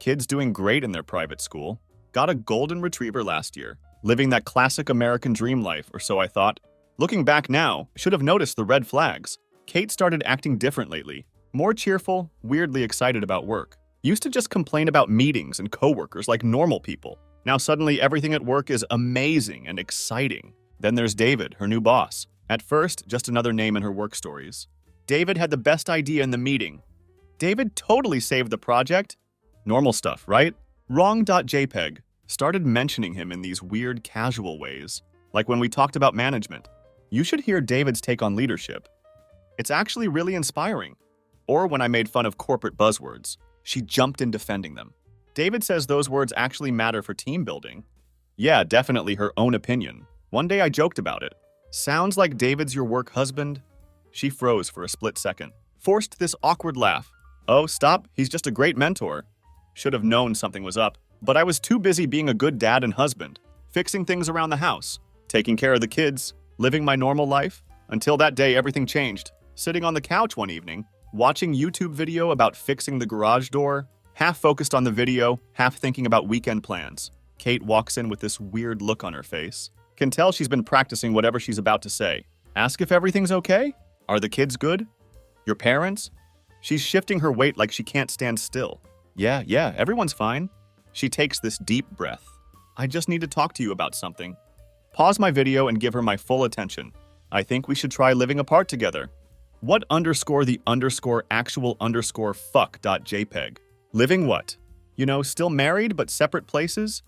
Kids doing great in their private school. Got a golden retriever last year. Living that classic American dream life, or so I thought. Looking back now, should have noticed the red flags. Kate started acting different lately. More cheerful, weirdly excited about work. Used to just complain about meetings and coworkers like normal people. Now suddenly everything at work is amazing and exciting. Then there's David, her new boss. At first, just another name in her work stories. David had the best idea in the meeting. David totally saved the project. Normal stuff, right? Wrong.jpg. Started mentioning him in these weird casual ways. Like when we talked about management. You should hear David's take on leadership. It's actually really inspiring. Or when I made fun of corporate buzzwords, she jumped in defending them. David says those words actually matter for team building. Yeah, definitely her own opinion. One day I joked about it. Sounds like David's your work husband? She froze for a split second. Forced this awkward laugh. Oh, stop, he's just a great mentor. Should have known something was up. But I was too busy being a good dad and husband, fixing things around the house, taking care of the kids, living my normal life. Until that day, everything changed. Sitting on the couch one evening, watching YouTube video about fixing the garage door, half focused on the video, half thinking about weekend plans. Kate walks in with this weird look on her face. Can tell she's been practicing whatever she's about to say. Ask if everything's okay? Are the kids good? Your parents? She's shifting her weight like she can't stand still. Yeah, everyone's fine. She takes this deep breath. I just need to talk to you about something. Pause my video and give her my full attention. I think we should try living apart together. What underscore the underscore actual underscore fuck.jpg? Living what? You know, still married but separate places?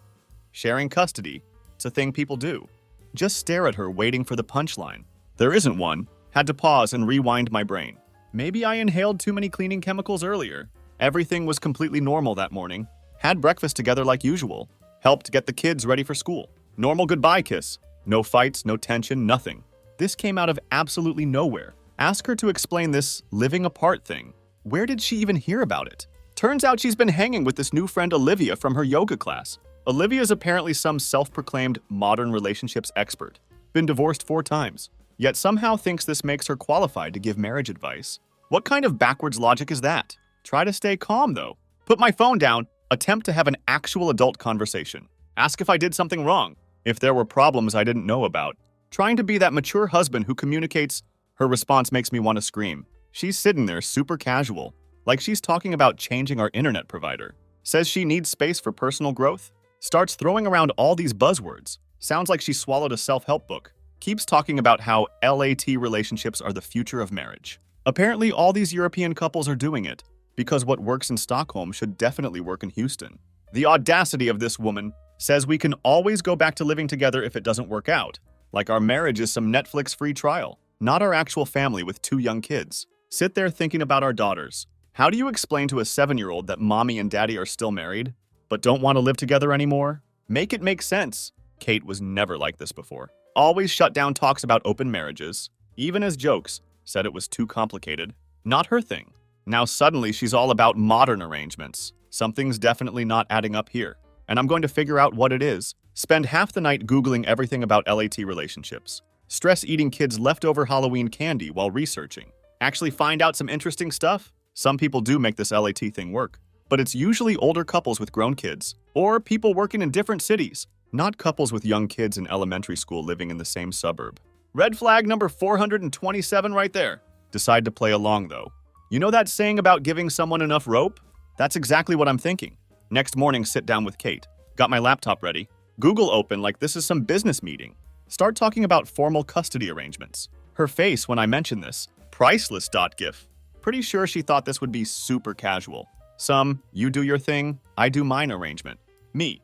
Sharing custody. It's a thing people do. Just stare at her waiting for the punchline. There isn't one. Had to pause and rewind my brain. Maybe I inhaled too many cleaning chemicals earlier. Everything was completely normal that morning. Had breakfast together like usual. Helped get the kids ready for school. Normal goodbye kiss. No fights, no tension, nothing. This came out of absolutely nowhere. Ask her to explain this living apart thing. Where did she even hear about it? Turns out she's been hanging with this new friend Olivia from her yoga class. Olivia is apparently some self-proclaimed modern relationships expert. Been divorced 4 times. Yet somehow thinks this makes her qualified to give marriage advice. What kind of backwards logic is that? Try to stay calm though. Put my phone down. Attempt to have an actual adult conversation. Ask if I did something wrong. If there were problems I didn't know about. Trying to be that mature husband who communicates. Her response makes me want to scream. She's sitting there super casual. Like she's talking about changing our internet provider. Says she needs space for personal growth. Starts throwing around all these buzzwords. Sounds like she swallowed a self-help book. Keeps talking about how LAT relationships are the future of marriage. Apparently all these European couples are doing it. Because what works in Stockholm should definitely work in Houston. The audacity of this woman says we can always go back to living together if it doesn't work out. Like our marriage is some Netflix free trial, not our actual family with 2 young kids. Sit there thinking about our daughters. How do you explain to a 7-year-old that mommy and daddy are still married, but don't want to live together anymore? Make it make sense. Kate was never like this before. Always shut down talks about open marriages, even as jokes, said it was too complicated. Not her thing. Now suddenly she's all about modern arrangements. Something's definitely not adding up here. And I'm going to figure out what it is. Spend half the night Googling everything about LAT relationships. Stress eating kids' leftover Halloween candy while researching. Actually find out some interesting stuff? Some people do make this LAT thing work. But it's usually older couples with grown kids. Or people working in different cities. Not couples with young kids in elementary school living in the same suburb. Red flag number 427 right there. Decide to play along though. You know that saying about giving someone enough rope? That's exactly what I'm thinking. Next morning, sit down with Kate. Got my laptop ready. Google open like this is some business meeting. Start talking about formal custody arrangements. Her face when I mentioned this. Priceless.gif. Pretty sure she thought this would be super casual. Some, you do your thing, I do mine arrangement. Me.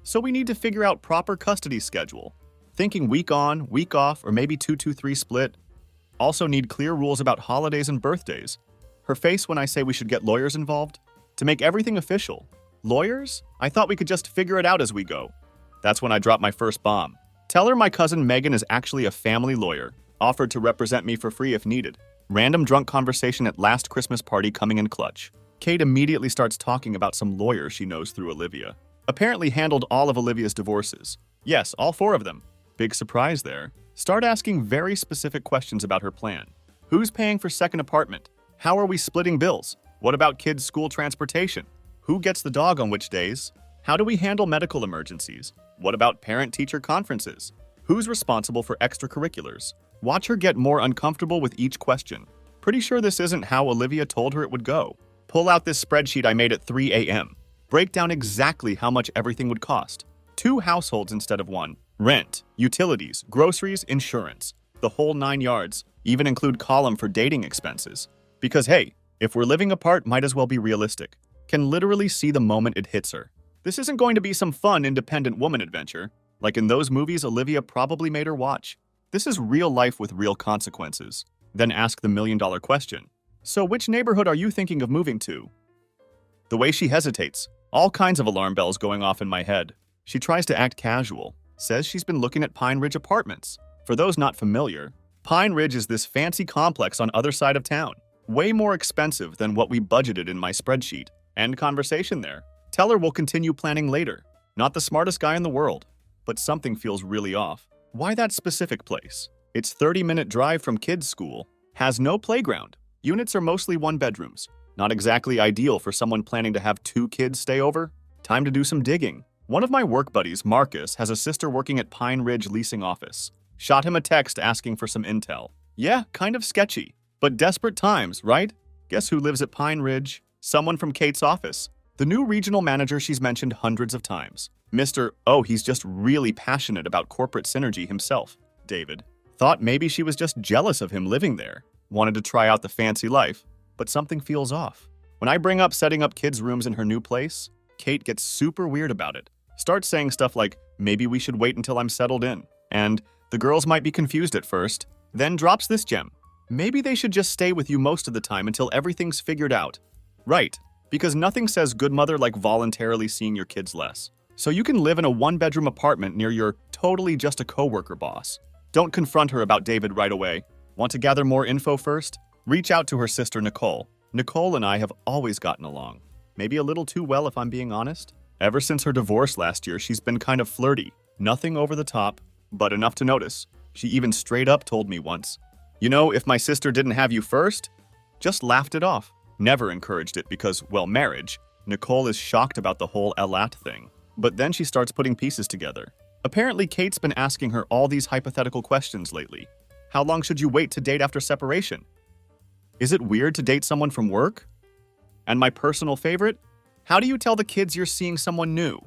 So we need to figure out proper custody schedule. Thinking week on, week off, or maybe 2-2-3 split. Also need clear rules about holidays and birthdays. Her face when I say we should get lawyers involved. To make everything official. Lawyers? I thought we could just figure it out as we go. That's when I dropped my first bomb. Tell her my cousin Megan is actually a family lawyer. Offered to represent me for free if needed. Random drunk conversation at last Christmas party coming in clutch. Kate immediately starts talking about some lawyer she knows through Olivia. Apparently handled all of Olivia's divorces. Yes, all 4 of them. Big surprise there. Start asking very specific questions about her plan. Who's paying for second apartment? How are we splitting bills? What about kids' school transportation? Who gets the dog on which days? How do we handle medical emergencies? What about parent-teacher conferences? Who's responsible for extracurriculars? Watch her get more uncomfortable with each question. Pretty sure this isn't how Olivia told her it would go. Pull out this spreadsheet I made at 3 a.m. Break down exactly how much everything would cost. 2 households instead of 1. Rent, utilities, groceries, insurance. The whole 9 yards. Even include column for dating expenses. Because hey, if we're living apart, might as well be realistic. Can literally see the moment it hits her. This isn't going to be some fun independent woman adventure. Like in those movies Olivia probably made her watch. This is real life with real consequences. Then ask the million-dollar question. So which neighborhood are you thinking of moving to? The way she hesitates, all kinds of alarm bells going off in my head. She tries to act casual, says she's been looking at Pine Ridge Apartments. For those not familiar, Pine Ridge is this fancy complex on other side of town. Way more expensive than what we budgeted in my spreadsheet. End conversation there. Tell her we'll continue planning later. Not the smartest guy in the world, but something feels really off. Why that specific place? It's 30-minute drive from kids' school, has no playground. Units are mostly 1-bedrooms. Not exactly ideal for someone planning to have 2 kids stay over. Time to do some digging. One of my work buddies, Marcus, has a sister working at Pine Ridge leasing office. Shot him a text asking for some intel. Yeah, kind of sketchy. But desperate times, right? Guess who lives at Pine Ridge? Someone from Kate's office. The new regional manager she's mentioned hundreds of times. He's just really passionate about corporate synergy himself, David. Thought maybe she was just jealous of him living there. Wanted to try out the fancy life, but something feels off. When I bring up setting up kids' rooms in her new place, Kate gets super weird about it. Starts saying stuff like, maybe we should wait until I'm settled in. And the girls might be confused at first, then drops this gem. Maybe they should just stay with you most of the time until everything's figured out. Right, because nothing says good mother like voluntarily seeing your kids less. So you can live in a 1-bedroom apartment near your totally just a coworker boss. Don't confront her about David right away. Want to gather more info first? Reach out to her sister Nicole. Nicole and I have always gotten along. Maybe a little too well if I'm being honest. Ever since her divorce last year, she's been kind of flirty. Nothing over the top, but enough to notice. She even straight up told me once, "You know, if my sister didn't have you first," just laughed it off. Never encouraged it because, well, marriage. Nicole is shocked about the whole Elat thing. But then she starts putting pieces together. Apparently, Kate's been asking her all these hypothetical questions lately. How long should you wait to date after separation? Is it weird to date someone from work? And my personal favorite, how do you tell the kids you're seeing someone new?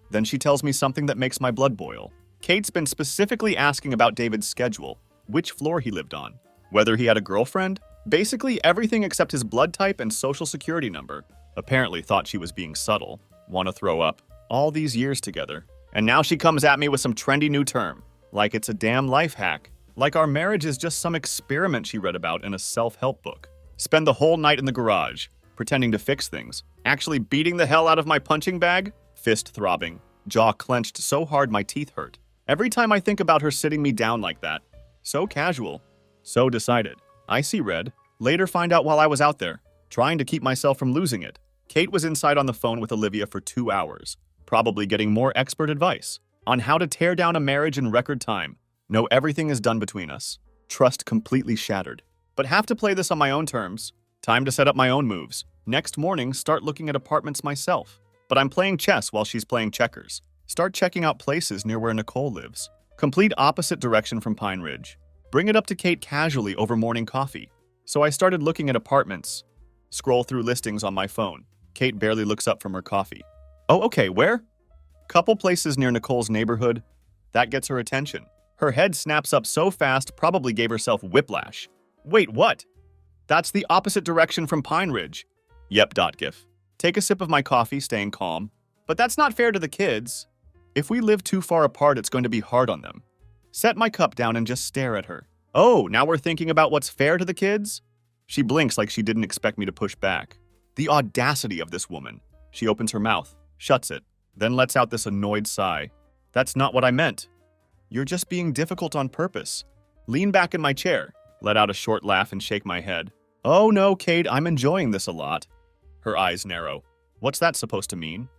Then she tells me something that makes my blood boil. Kate's been specifically asking about David's schedule, which floor he lived on, whether he had a girlfriend, basically everything except his blood type and social security number. Apparently thought she was being subtle. Want to throw up. All these years together. And now she comes at me with some trendy new term. Like it's a damn life hack. Like our marriage is just some experiment she read about in a self-help book. Spend the whole night in the garage, pretending to fix things. Actually beating the hell out of my punching bag? Fist throbbing. Jaw clenched so hard my teeth hurt. Every time I think about her sitting me down like that. So casual. So decided. I see red. Later find out while I was out there, trying to keep myself from losing it. Kate was inside on the phone with Olivia for 2 hours. Probably getting more expert advice on how to tear down a marriage in record time. Know everything is done between us. Trust completely shattered. But have to play this on my own terms. Time to set up my own moves. Next morning, start looking at apartments myself. But I'm playing chess while she's playing checkers. Start checking out places near where Nicole lives. Complete opposite direction from Pine Ridge. Bring it up to Kate casually over morning coffee. So I started looking at apartments. Scroll through listings on my phone. Kate barely looks up from her coffee. Oh, okay, where? Couple places near Nicole's neighborhood. That gets her attention. Her head snaps up so fast, probably gave herself whiplash. Wait, what? That's the opposite direction from Pine Ridge. Yep, .gif. Take a sip of my coffee, staying calm. But that's not fair to the kids. If we live too far apart, it's going to be hard on them. Set my cup down and just stare at her. Oh, now we're thinking about what's fair to the kids? She blinks like she didn't expect me to push back. The audacity of this woman. She opens her mouth, shuts it, then lets out this annoyed sigh. That's not what I meant. You're just being difficult on purpose. Lean back in my chair, let out a short laugh and shake my head. Oh no, Kate, I'm enjoying this a lot. Her eyes narrow. What's that supposed to mean?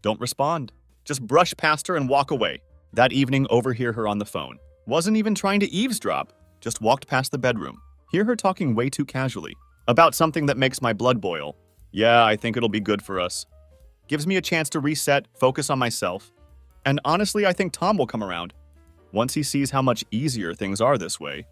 Don't respond. Just brush past her and walk away. That evening, overhear her on the phone. Wasn't even trying to eavesdrop. Just walked past the bedroom. Hear her talking way too casually. About something that makes my blood boil. Yeah, I think it'll be good for us. Gives me a chance to reset, focus on myself. And honestly, I think Tom will come around. Once he sees how much easier things are this way.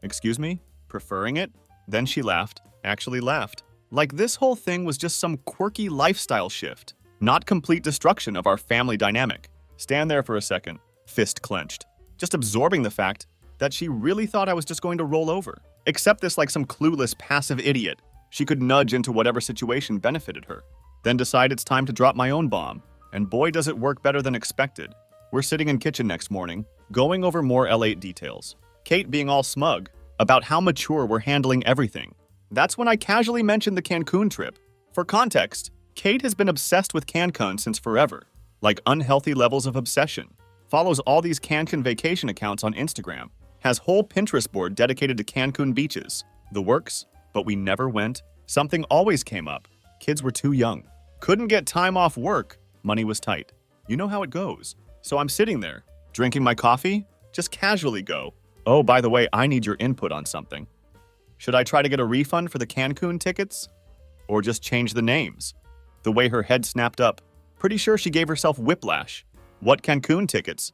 Excuse me? Preferring it? Then she laughed. Actually laughed. Like this whole thing was just some quirky lifestyle shift, not complete destruction of our family dynamic. Stand there for a second, fist clenched, just absorbing the fact that she really thought I was just going to roll over. Accept this like some clueless, passive idiot she could nudge into whatever situation benefited her. Then decide it's time to drop my own bomb. And boy, does it work better than expected. We're sitting in kitchen next morning, going over more L8 details. Kate being all smug about how mature we're handling everything. That's when I casually mentioned the Cancun trip. For context, Kate has been obsessed with Cancun since forever. Like unhealthy levels of obsession. Follows all these Cancun vacation accounts on Instagram. Has whole Pinterest board dedicated to Cancun beaches. The works, but we never went. Something always came up. Kids were too young. Couldn't get time off work. Money was tight. You know how it goes. So I'm sitting there, drinking my coffee, just casually go, oh, by the way, I need your input on something. Should I try to get a refund for the Cancun tickets? Or just change the names? The way her head snapped up, pretty sure she gave herself whiplash. What Cancun tickets?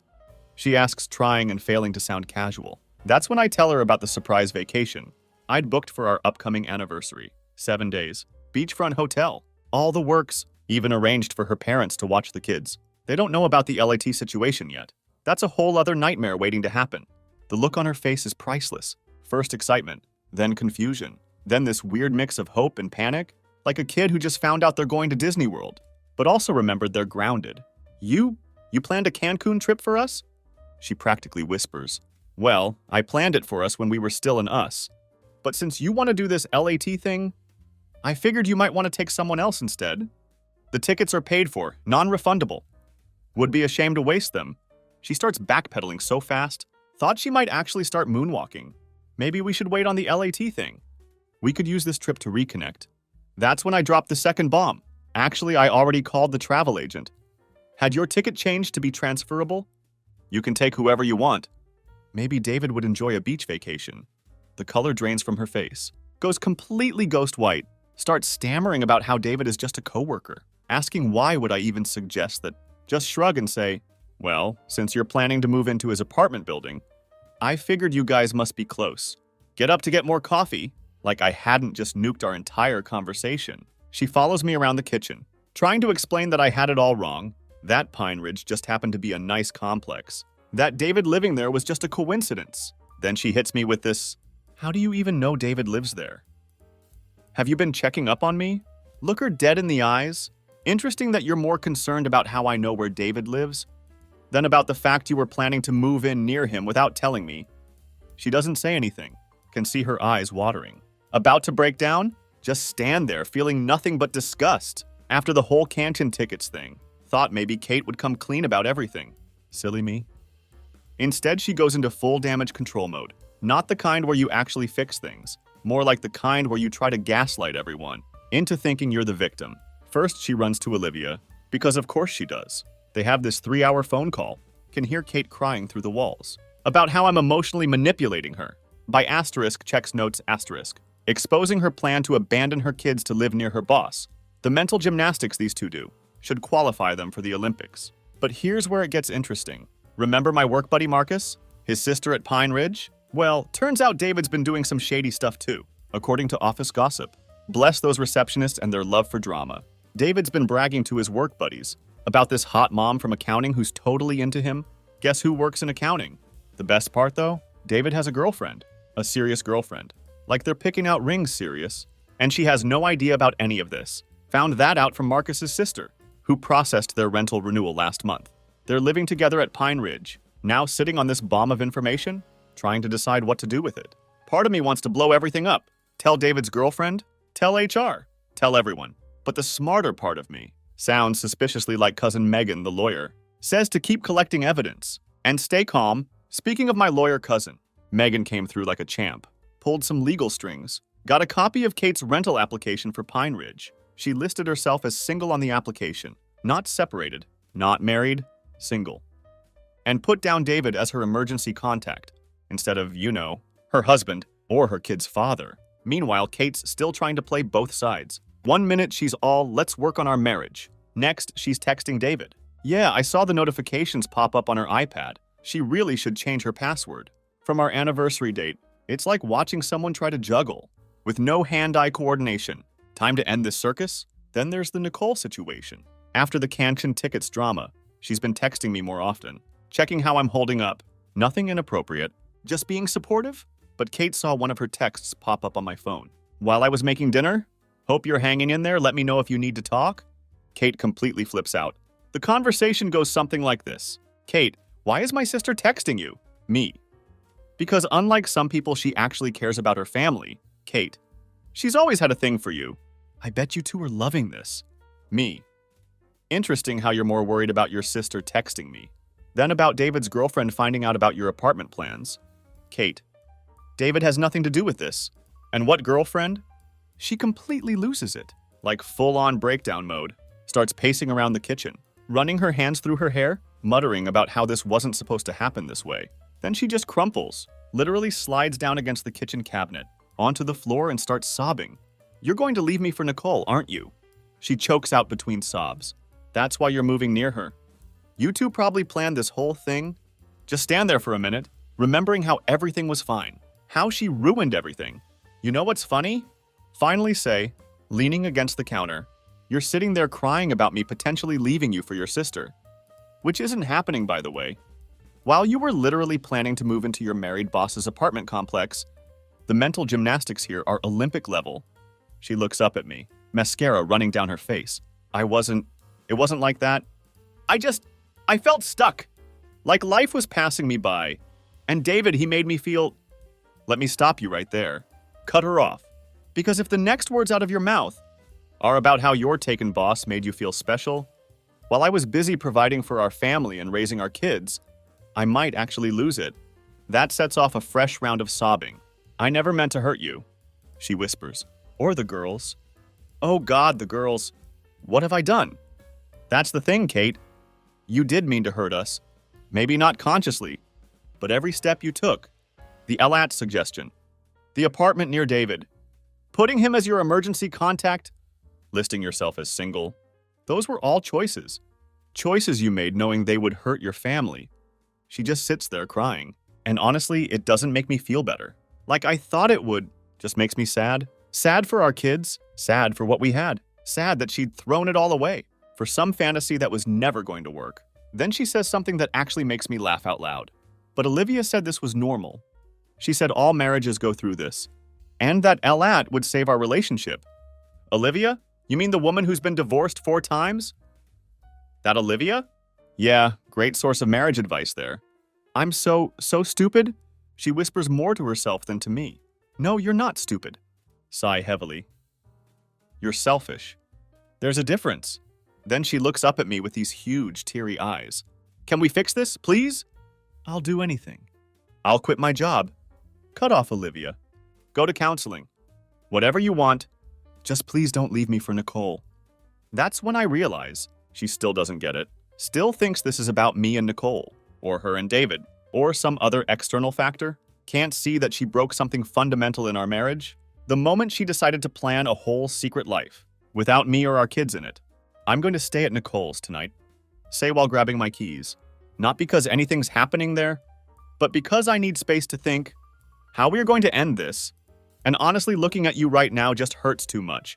She asks, trying and failing to sound casual. That's when I tell her about the surprise vacation I'd booked for our upcoming anniversary. 7 days. Beachfront hotel. All the works. Even arranged for her parents to watch the kids. They don't know about the LAT situation yet. That's a whole other nightmare waiting to happen. The look on her face is priceless. First excitement, then confusion, then this weird mix of hope and panic, like a kid who just found out they're going to Disney World, but also remembered they're grounded. You planned a Cancun trip for us? She practically whispers. Well, I planned it for us when we were still in us. But since you want to do this LAT thing, I figured you might want to take someone else instead. The tickets are paid for, non-refundable. Would be a shame to waste them. She starts backpedaling so fast, thought she might actually start moonwalking. Maybe we should wait on the LAT thing. We could use this trip to reconnect. That's when I dropped the second bomb. Actually, I already called the travel agent. Had your ticket changed to be transferable? You can take whoever you want. Maybe David would enjoy a beach vacation. The color drains from her face, goes completely ghost white, starts stammering about how David is just a coworker. Asking why would I even suggest that, just shrug and say, well, since you're planning to move into his apartment building, I figured you guys must be close. Get up to get more coffee, like I hadn't just nuked our entire conversation. She follows me around the kitchen, trying to explain that I had it all wrong. That Pine Ridge just happened to be a nice complex. That David living there was just a coincidence. Then she hits me with this, how do you even know David lives there? Have you been checking up on me? Look her dead in the eyes. Interesting that you're more concerned about how I know where David lives than about the fact you were planning to move in near him without telling me. She doesn't say anything, can see her eyes watering. About to break down? Just stand there feeling nothing but disgust. After the whole Cancun tickets thing, thought maybe Kate would come clean about everything. Silly me. Instead, she goes into full damage control mode. Not the kind where you actually fix things. More like the kind where you try to gaslight everyone into thinking you're the victim. First, she runs to Olivia, because of course she does. They have this 3-hour phone call. Can hear Kate crying through the walls. About how I'm emotionally manipulating her. By asterisk checks notes asterisk. Exposing her plan to abandon her kids to live near her boss. The mental gymnastics these two do should qualify them for the Olympics. But here's where it gets interesting. Remember my work buddy Marcus? His sister at Pine Ridge? Well, turns out David's been doing some shady stuff too, according to office gossip. Bless those receptionists and their love for drama. David's been bragging to his work buddies about this hot mom from accounting who's totally into him. Guess who works in accounting? The best part though? David has a girlfriend. A serious girlfriend. Like they're picking out rings serious. And she has no idea about any of this. Found that out from Marcus's sister, who processed their rental renewal last month. They're living together at Pine Ridge, now sitting on this bomb of information, trying to decide what to do with it. Part of me wants to blow everything up. Tell David's girlfriend, tell HR, tell everyone. But the smarter part of me sounds suspiciously like cousin Megan, the lawyer, says to keep collecting evidence and stay calm. Speaking of my lawyer cousin, Megan came through like a champ, pulled some legal strings, got a copy of Kate's rental application for Pine Ridge. She listed herself as single on the application, not separated, not married, single. And put down David as her emergency contact, instead of, you know, her husband or her kid's father. Meanwhile, Kate's still trying to play both sides. One minute she's all, let's work on our marriage. Next, she's texting David. Yeah, I saw the notifications pop up on her iPad. She really should change her password. From our anniversary date, it's like watching someone try to juggle, with no hand-eye coordination. Time to end this circus? Then there's the Nicole situation. After the Cancun tickets drama, she's been texting me more often, checking how I'm holding up. Nothing inappropriate, just being supportive. But Kate saw one of her texts pop up on my phone. While I was making dinner? Hope you're hanging in there, let me know if you need to talk. Kate completely flips out. The conversation goes something like this. Kate, why is my sister texting you? Me. Because unlike some people, she actually cares about her family. Kate, she's always had a thing for you. I bet you two are loving this. Me. Interesting how you're more worried about your sister texting me than about David's girlfriend finding out about your apartment plans. Kate, David has nothing to do with this. And what girlfriend? She completely loses it, like full-on breakdown mode, starts pacing around the kitchen, running her hands through her hair, muttering about how this wasn't supposed to happen this way. Then she just crumples, literally slides down against the kitchen cabinet, onto the floor and starts sobbing. You're going to leave me for Nicole, aren't you? She chokes out between sobs. That's why you're moving near her. You two probably planned this whole thing. Just stand there for a minute, remembering how everything was fine, how she ruined everything. You know what's funny? Finally say, leaning against the counter, you're sitting there crying about me potentially leaving you for your sister. Which isn't happening, by the way. While you were literally planning to move into your married boss's apartment complex, the mental gymnastics here are Olympic level. She looks up at me, mascara running down her face. It wasn't like that. I felt stuck. Like life was passing me by. And David, he made me feel... Let me stop you right there. Cut her off. Because if the next words out of your mouth are about how your taken boss made you feel special, while I was busy providing for our family and raising our kids, I might actually lose it. That sets off a fresh round of sobbing. I never meant to hurt you, she whispers. Or the girls. Oh God, the girls. What have I done? That's the thing, Kate. You did mean to hurt us. Maybe not consciously, but every step you took. The LAT suggestion. The apartment near David. Putting him as your emergency contact. Listing yourself as single. Those were all choices. Choices you made knowing they would hurt your family. She just sits there crying. And honestly, it doesn't make me feel better. Like I thought it would. Just makes me sad. Sad for our kids. Sad for what we had. Sad that she'd thrown it all away for some fantasy that was never going to work. Then she says something that actually makes me laugh out loud. But Olivia said this was normal. She said all marriages go through this. And that LAT would save our relationship. Olivia? You mean the woman who's been divorced 4 times? That Olivia? Yeah, great source of marriage advice there. I'm so stupid? She whispers more to herself than to me. No, you're not stupid. Sigh heavily. You're selfish. There's a difference. Then she looks up at me with these huge, teary eyes. Can we fix this, please? I'll do anything. I'll quit my job. Cut off Olivia. Go to counseling. Whatever you want. Just please don't leave me for Nicole. That's when I realize she still doesn't get it. Still thinks this is about me and Nicole, or her and David, or some other external factor. Can't see that she broke something fundamental in our marriage. The moment she decided to plan a whole secret life, without me or our kids in it. I'm going to stay at Nicole's tonight. Say while grabbing my keys. Not because anything's happening there, but because I need space to think how we are going to end this. And honestly, looking at you right now just hurts too much.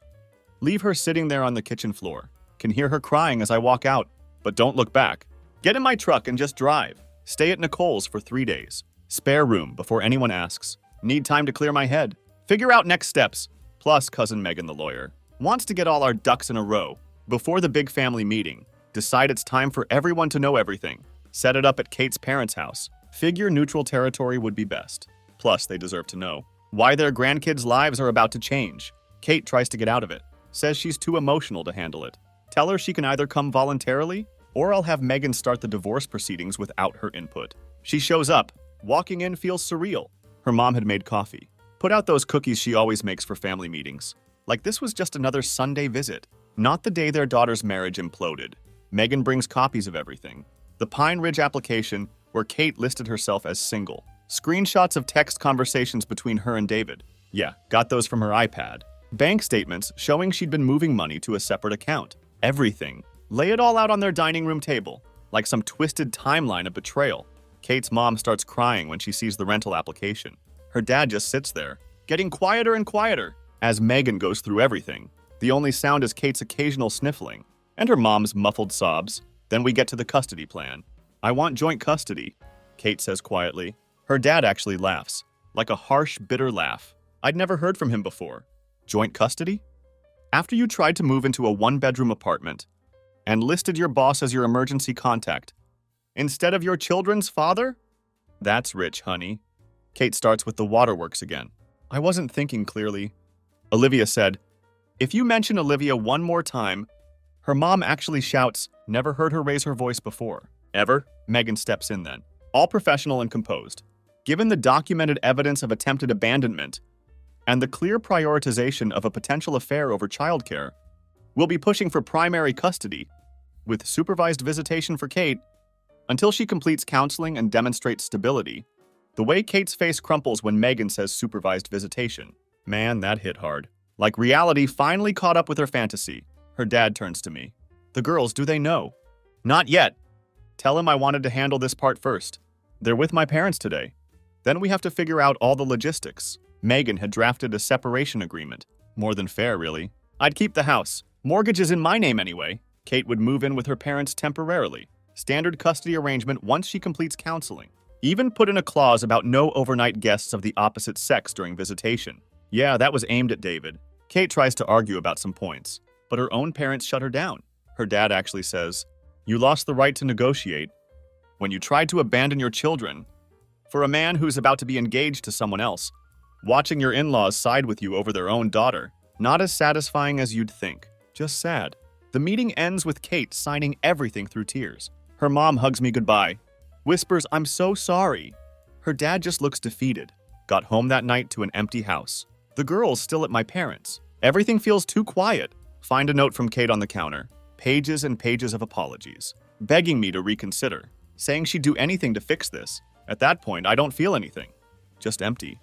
Leave her sitting there on the kitchen floor. Can hear her crying as I walk out, but don't look back. Get in my truck and just drive. Stay at Nicole's for 3 days. Spare room before anyone asks. Need time to clear my head. Figure out next steps. Plus, cousin Megan, the lawyer, wants to get all our ducks in a row before the big family meeting. Decide it's time for everyone to know everything. Set it up at Kate's parents' house. Figure neutral territory would be best. Plus, they deserve to know why their grandkids' lives are about to change. Kate tries to get out of it. Says she's too emotional to handle it. Tell her she can either come voluntarily, or I'll have Megan start the divorce proceedings without her input. She shows up. Walking in feels surreal. Her mom had made coffee. Put out those cookies she always makes for family meetings. Like this was just another Sunday visit. Not the day their daughter's marriage imploded. Megan brings copies of everything. The Pine Ridge application, where Kate listed herself as single. Screenshots of text conversations between her and David. Yeah, got those from her iPad. Bank statements showing she'd been moving money to a separate account. Everything. Lay it all out on their dining room table, like some twisted timeline of betrayal. Kate's mom starts crying when she sees the rental application. Her dad just sits there, getting quieter and quieter, as Megan goes through everything. The only sound is Kate's occasional sniffling, and her mom's muffled sobs. Then we get to the custody plan. "I want joint custody," Kate says quietly. Her dad actually laughs, like a harsh, bitter laugh. I'd never heard from him before. Joint custody? After you tried to move into a one-bedroom apartment and listed your boss as your emergency contact, instead of your children's father? That's rich, honey. Kate starts with the waterworks again. I wasn't thinking clearly. Olivia said, "If you mention Olivia one more time," her mom actually shouts, "Never heard her raise her voice before." Ever? Megan steps in then, all professional and composed. Given the documented evidence of attempted abandonment and the clear prioritization of a potential affair over childcare, we'll be pushing for primary custody, with supervised visitation for Kate, until she completes counseling and demonstrates stability. The way Kate's face crumples when Megan says supervised visitation. Man, that hit hard. Like reality finally caught up with her fantasy. Her dad turns to me. "The girls, do they know?" "Not yet. Tell him I wanted to handle this part first. They're with my parents today. Then we have to figure out all the logistics." Megan had drafted a separation agreement. More than fair, really. I'd keep the house. Mortgage is in my name anyway. Kate would move in with her parents temporarily. Standard custody arrangement once she completes counseling. Even put in a clause about no overnight guests of the opposite sex during visitation. Yeah, that was aimed at David. Kate tries to argue about some points, but her own parents shut her down. Her dad actually says, "You lost the right to negotiate when you tried to abandon your children for a man who's about to be engaged to someone else. Watching your in-laws side with you over their own daughter. Not as satisfying as you'd think. Just sad." The meeting ends with Kate signing everything through tears. Her mom hugs me goodbye, whispers, "I'm so sorry." Her dad just looks defeated. Got home that night to an empty house. The girls still at my parents'. Everything feels too quiet. Find a note from Kate on the counter. Pages and pages of apologies, begging me to reconsider, saying she'd do anything to fix this. At that point, I don't feel anything. Just empty.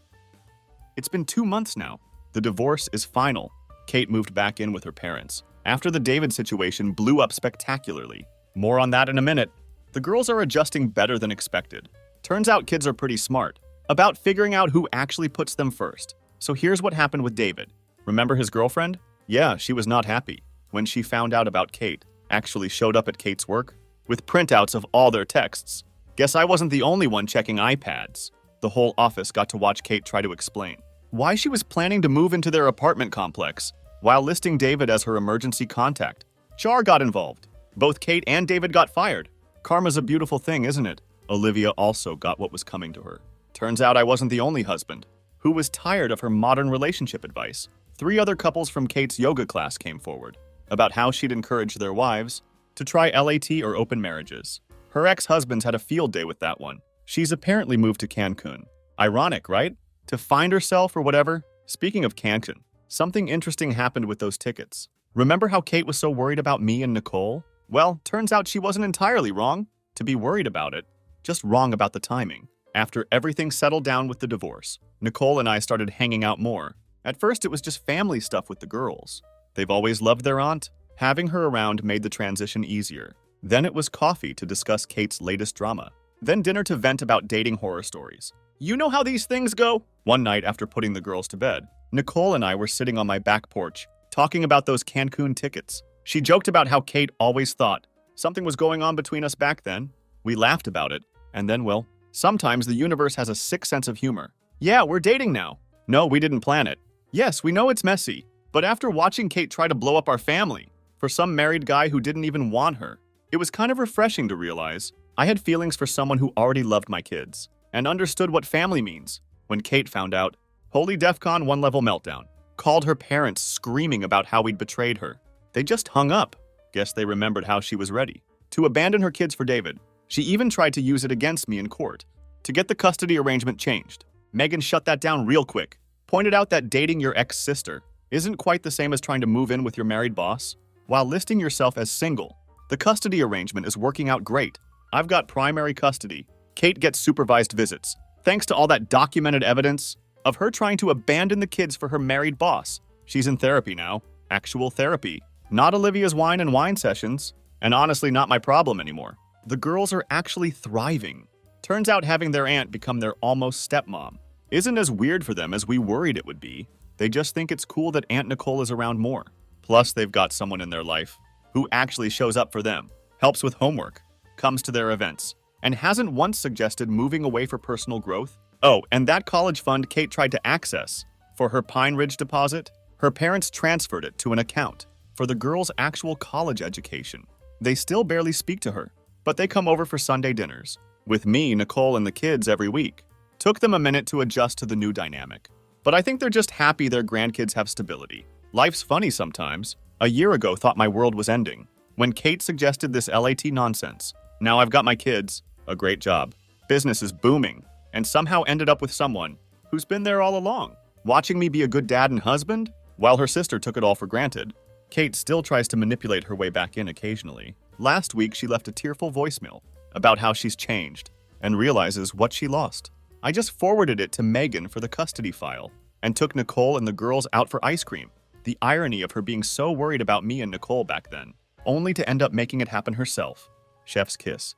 It's been 2 months now. The divorce is final. Kate moved back in with her parents after the David situation blew up spectacularly. More on that in a minute. The girls are adjusting better than expected. Turns out kids are pretty smart about figuring out who actually puts them first. So here's what happened with David. Remember his girlfriend? Yeah, she was not happy when she found out about Kate. Actually showed up at Kate's work with printouts of all their texts. Guess I wasn't the only one checking iPads. The whole office got to watch Kate try to explain why she was planning to move into their apartment complex while listing David as her emergency contact. Char got involved. Both Kate and David got fired. Karma's a beautiful thing, isn't it? Olivia also got what was coming to her. Turns out I wasn't the only husband who was tired of her modern relationship advice. 3 other couples from Kate's yoga class came forward about how she'd encourage their wives to try LAT or open marriages. Her ex-husbands had a field day with that one. She's apparently moved to Cancun. Ironic, right? To find herself or whatever. Speaking of Cancun, something interesting happened with those tickets. Remember how Kate was so worried about me and Nicole? Well, turns out she wasn't entirely wrong to be worried about it, just wrong about the timing. After everything settled down with the divorce, Nicole and I started hanging out more. At first, it was just family stuff with the girls. They've always loved their aunt. Having her around made the transition easier. Then it was coffee to discuss Kate's latest drama. Then dinner to vent about dating horror stories. You know how these things go? One night after putting the girls to bed, Nicole and I were sitting on my back porch, talking about those Cancun tickets. She joked about how Kate always thought something was going on between us back then. We laughed about it, and then, well, sometimes the universe has a sick sense of humor. Yeah, we're dating now. No, we didn't plan it. Yes, we know it's messy, but after watching Kate try to blow up our family for some married guy who didn't even want her, it was kind of refreshing to realize I had feelings for someone who already loved my kids and understood what family means. When Kate found out, holy DEFCON 1 level meltdown. Called her parents screaming about how we'd betrayed her. They just hung up. Guess they remembered how she was ready to abandon her kids for David. She even tried to use it against me in court to get the custody arrangement changed. Megan shut that down real quick. Pointed out that dating your ex-sister isn't quite the same as trying to move in with your married boss while listing yourself as single. The custody arrangement is working out great. I've got primary custody. Kate gets supervised visits. Thanks to all that documented evidence of her trying to abandon the kids for her married boss. She's in therapy now. Actual therapy. Not Olivia's wine and wine sessions. And honestly, not my problem anymore. The girls are actually thriving. Turns out having their aunt become their almost stepmom isn't as weird for them as we worried it would be. They just think it's cool that Aunt Nicole is around more. Plus, they've got someone in their life who actually shows up for them, helps with homework, comes to their events, and hasn't once suggested moving away for personal growth. Oh, and that college fund Kate tried to access for her Pine Ridge deposit, her parents transferred it to an account for the girl's actual college education. They still barely speak to her, but they come over for Sunday dinners with me, Nicole, and the kids every week. Took them a minute to adjust to the new dynamic. But I think they're just happy their grandkids have stability. Life's funny sometimes. A year ago, thought my world was ending when Kate suggested this LAT nonsense. Now I've got my kids, a great job, business is booming, and somehow ended up with someone who's been there all along, watching me be a good dad and husband, while her sister took it all for granted. Kate still tries to manipulate her way back in occasionally. Last week, she left a tearful voicemail about how she's changed and realizes what she lost. I just forwarded it to Megan for the custody file and took Nicole and the girls out for ice cream. The irony of her being so worried about me and Nicole back then, only to end up making it happen herself. Chef's kiss.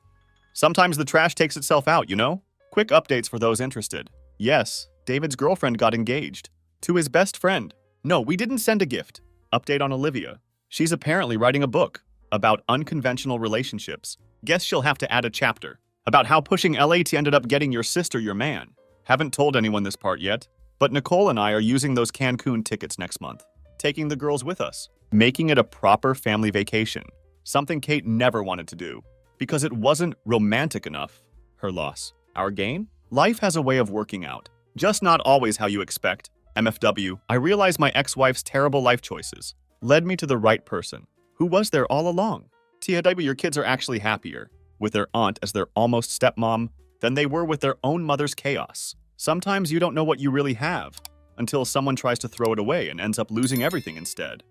Sometimes the trash takes itself out, you know? Quick updates for those interested. Yes, David's girlfriend got engaged. To his best friend. No, we didn't send a gift. Update on Olivia. She's apparently writing a book about unconventional relationships. Guess she'll have to add a chapter about how pushing LAT ended up getting your sister your man. Haven't told anyone this part yet, but Nicole and I are using those Cancun tickets next month, taking the girls with us, making it a proper family vacation, something Kate never wanted to do because it wasn't romantic enough. Her loss. Our gain? Life has a way of working out, just not always how you expect. MFW, I realize my ex-wife's terrible life choices led me to the right person, who was there all along. TW, your kids are actually happier with their aunt as their almost stepmom than they were with their own mother's chaos. Sometimes you don't know what you really have until someone tries to throw it away and ends up losing everything instead.